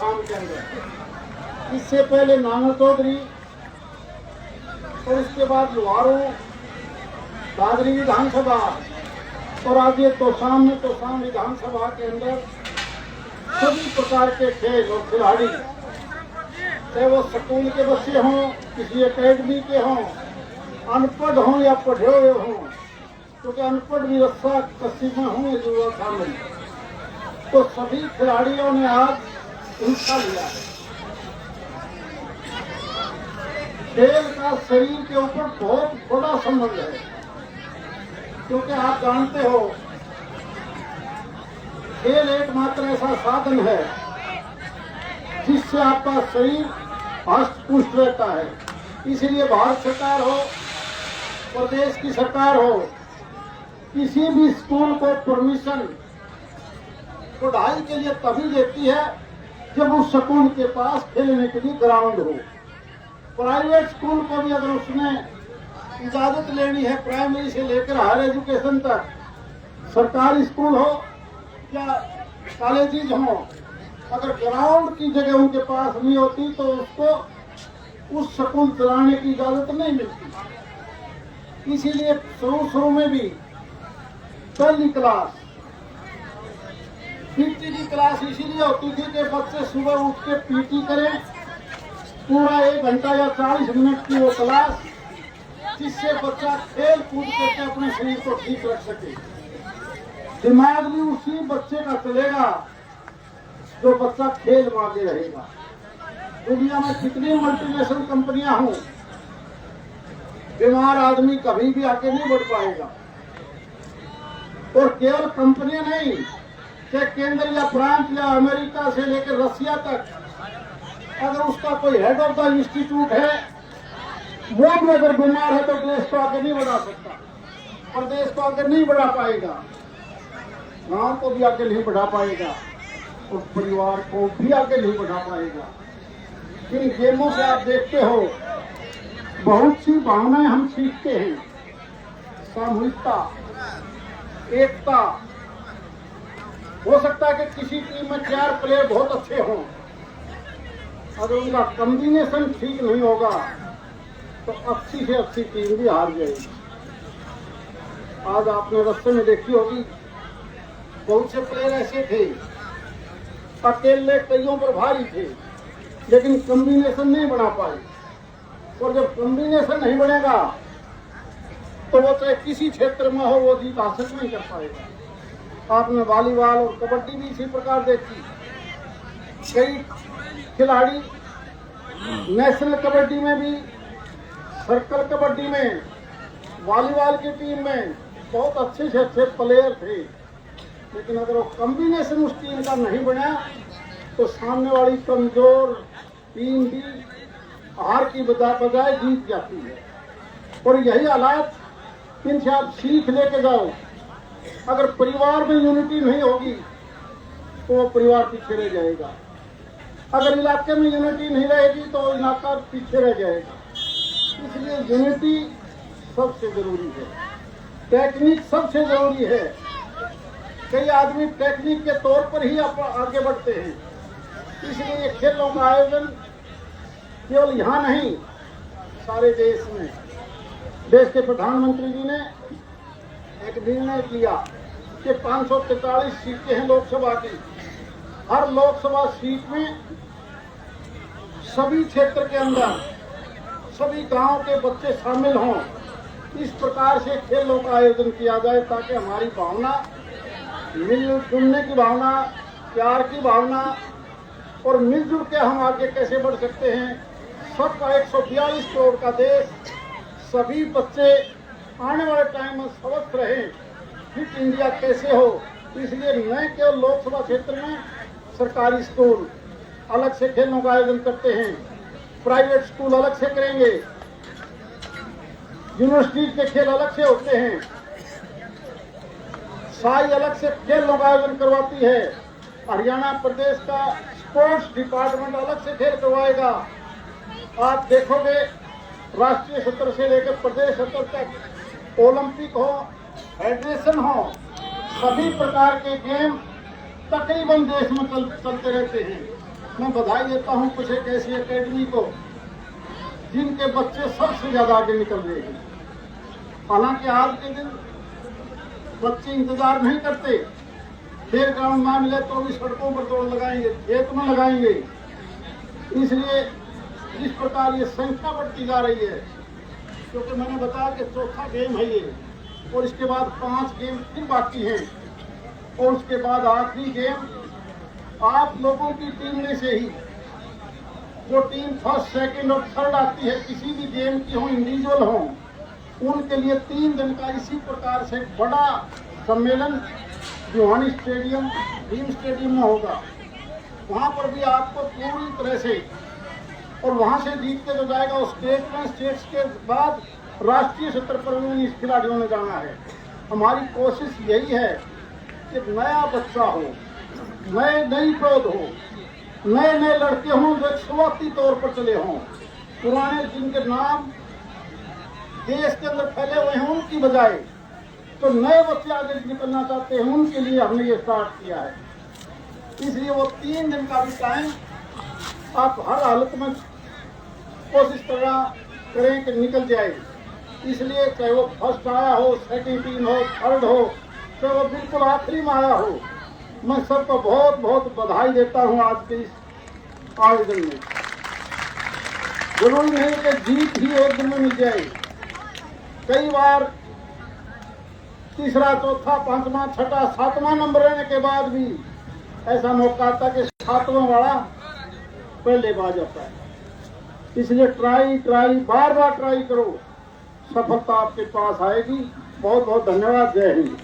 शाम के अंदर। इससे पहले नाना चौधरी और उसके बाद लोहारू, दादरी विधानसभा और आज ये तोशाम में तोशाम विधानसभा के अंदर सभी प्रकार के खेल और खिलाड़ी, चाहे वो स्कूल के बच्चे हों, किसी एकेडमी के हों, अनपढ़ हों या पढ़े हुए हों, क्योंकि अनपढ़ भी रस्सा कस्सी में हों जो शामिल, तो सभी खिलाड़ियों ने आज हिस्सा लिया है। खेल का शरीर के ऊपर बहुत बड़ा संबंध है, क्योंकि आप जानते हो खेल एकमात्र ऐसा साधन है जिससे आपका शरीर हष्ट पुष्ट रहता है। इसलिए भारत सरकार हो, प्रदेश की सरकार हो, किसी भी स्कूल को परमिशन पढ़ाई के लिए तभी देती है जब उस स्कूल के पास खेलने के लिए ग्राउंड हो। प्राइवेट स्कूल को भी अगर उसने इजाजत लेनी है प्राइमरी से लेकर हायर एजुकेशन तक, सरकारी स्कूल हो या कॉलेजेज हो, अगर ग्राउंड की जगह उनके पास नहीं होती तो उसको उस स्कूल चलाने की इजाजत नहीं मिलती। इसीलिए शुरू में भी पहली क्लास पीटी की क्लास इसीलिए होती थी कि बच्चे सुबह उठ के पीटी करें, पूरा 1 घंटा या 40 मिनट की वो क्लास, जिससे बच्चा खेल कूद करके अपने शरीर को ठीक रख सके। दिमाग भी उसी बच्चे का चलेगा जो बच्चा खेल में आगे रहेगा। दुनिया में कितनी मल्टीनेशनल कंपनियां हों, बीमार आदमी कभी भी आगे नहीं बढ़ पाएगा। और केवल कंपनियां नहीं, कि केंद्र या प्रांत या अमेरिका से लेकर रसिया तक, अगर उसका कोई हेड ऑफ द इंस्टीट्यूट है, वो भी अगर बीमार है तो देश को आगे नहीं बढ़ा सकता, प्रदेश को आगे नहीं बढ़ा पाएगा, गांव को भी आगे नहीं बढ़ा पाएगा और परिवार को भी आगे नहीं बढ़ा पाएगा। इन गेमों से आप देखते हो बहुत सी भावनाएं हम सीखते हैं, सामूहिकता, एकता। हो सकता है कि किसी टीम में 4 प्लेयर बहुत अच्छे हों, अगर उनका कॉम्बिनेशन ठीक नहीं होगा तो अच्छी से अच्छी टीम भी हार जाएगी। आज आपने रस्ते में देखी होगी बहुत से प्लेयर ऐसे थे, अकेले कईयों पर भारी थे, लेकिन कॉम्बिनेशन नहीं बना पाए। और जब कॉम्बिनेशन नहीं बनेगा तो वो चाहे किसी क्षेत्र में हो वो जीत हासिल नहीं कर पाएगा। आपने वॉलीबॉल और कबड्डी भी इसी प्रकार देखी, कई खिलाड़ी नेशनल कबड्डी में भी, सर्कल कबड्डी में, वॉलीबॉल की टीम में बहुत अच्छे से अच्छे प्लेयर थे, लेकिन अगर वो कॉम्बिनेशन उस टीम का नहीं बना तो सामने वाली कमजोर टीम भी हार की बजाय जीत जाती है। और यही हालात इनसे आप सीख लेके जाओ। अगर परिवार में यूनिटी नहीं होगी तो वो परिवार पीछे रह जाएगा, अगर इलाके में यूनिटी नहीं रहेगी तो इलाका पीछे रह जाएगा। इसलिए यूनिटी सबसे जरूरी है, टेक्निक सबसे जरूरी है। कई आदमी टेक्निक के तौर पर ही आगे बढ़ते हैं, इसलिए खेलों का आयोजन केवल यहाँ नहीं, सारे देश में। देश के प्रधानमंत्री जी ने एक निर्णय किया कि 543 सीटें हैं लोकसभा की, हर लोकसभा सीट में सभी क्षेत्र के अंदर सभी गांव के बच्चे शामिल हों। इस प्रकार से खेलों का आयोजन किया जाए ताकि हमारी भावना, मिलजुल जुलने की भावना, प्यार की भावना और मिलजुल के हम आगे कैसे बढ़ सकते हैं। सबका 142 करोड़ का देश, सभी बच्चे आने वाले टाइम में स्वस्थ रहें, फिट इंडिया कैसे हो। इसलिए न केवल लोकसभा क्षेत्र में सरकारी स्कूल अलग से खेलों का आयोजन करते हैं, प्राइवेट स्कूल अलग से करेंगे, यूनिवर्सिटी के खेल अलग से होते हैं, साई अलग से खेलों का आयोजन करवाती है, हरियाणा प्रदेश का स्पोर्ट्स डिपार्टमेंट अलग से खेल करवाएगा। आप देखोगे राष्ट्रीय स्तर से लेकर प्रदेश स्तर तक ओलंपिक हो, फेडरेशन हो, सभी प्रकार के गेम तकरीबन देश में चलते रहते हैं। मैं बधाई देता हूं कुछ एक ऐसी एकेडमी को जिनके बच्चे सबसे ज्यादा आगे निकल रहे हैं। हालांकि आज के दिन बच्चे इंतजार नहीं करते, खेल ग्राउंड ना मिले तो भी सड़कों पर दौड़ लगाएंगे, खेत में लगाएंगे। इसलिए जिस प्रकार ये संख्या बढ़ती जा रही है, क्योंकि मैंने बताया कि चौथा गेम है ये, और इसके बाद 5 गेम फिर बाकी हैं, और उसके बाद आखिरी गेम आप लोगों की टीम में से ही जो टीम फर्स्ट, सेकंड और थर्ड आती है, किसी भी गेम की हो, इंडिविजुअल हो, उनके लिए 3 दिन का इसी प्रकार से बड़ा सम्मेलन भिवानी स्टेडियम, ड्रीम स्टेडियम में होगा। वहां पर भी आपको पूरी तरह से, और वहां से जीत के जो जाएगा उस स्टेट में, स्टेट्स के बाद राष्ट्रीय स्तर पर भी इस खिलाड़ियों ने जाना है। हमारी कोशिश यही है कि नया बच्चा हो, नई पौध हो, नए लड़के हों जो शुरुआती तौर पर चले हों, पुराने जिनके नाम देश के अंदर फैले हुए हैं उनकी बजाय तो नए बच्चे आगे निकलना चाहते हैं, उनके लिए हमने ये स्टार्ट किया है। इसलिए वो 3 दिन का भी टाइम आप हर हालत में कोशिश करें कि निकल जाए। इसलिए चाहे वो फर्स्ट आया हो, सेकंड टीम हो, थर्ड हो, चाहे वो बिल्कुल आखिरी में आया हो, मैं सबको बहुत बहुत बधाई देता हूँ आज के इस आयोजन में। जरूरी नहीं कि जीत ही एक दिन में मिल जाए, कई बार तीसरा, चौथा, 5वां, 6वां, 7वां नंबर रहने के बाद भी ऐसा मौका आता कि 7वां वाला पहले बाज आता है। इसलिए ट्राई बार बार ट्राई करो, सफलता आपके पास आएगी। बहुत बहुत धन्यवाद। जय हिंद।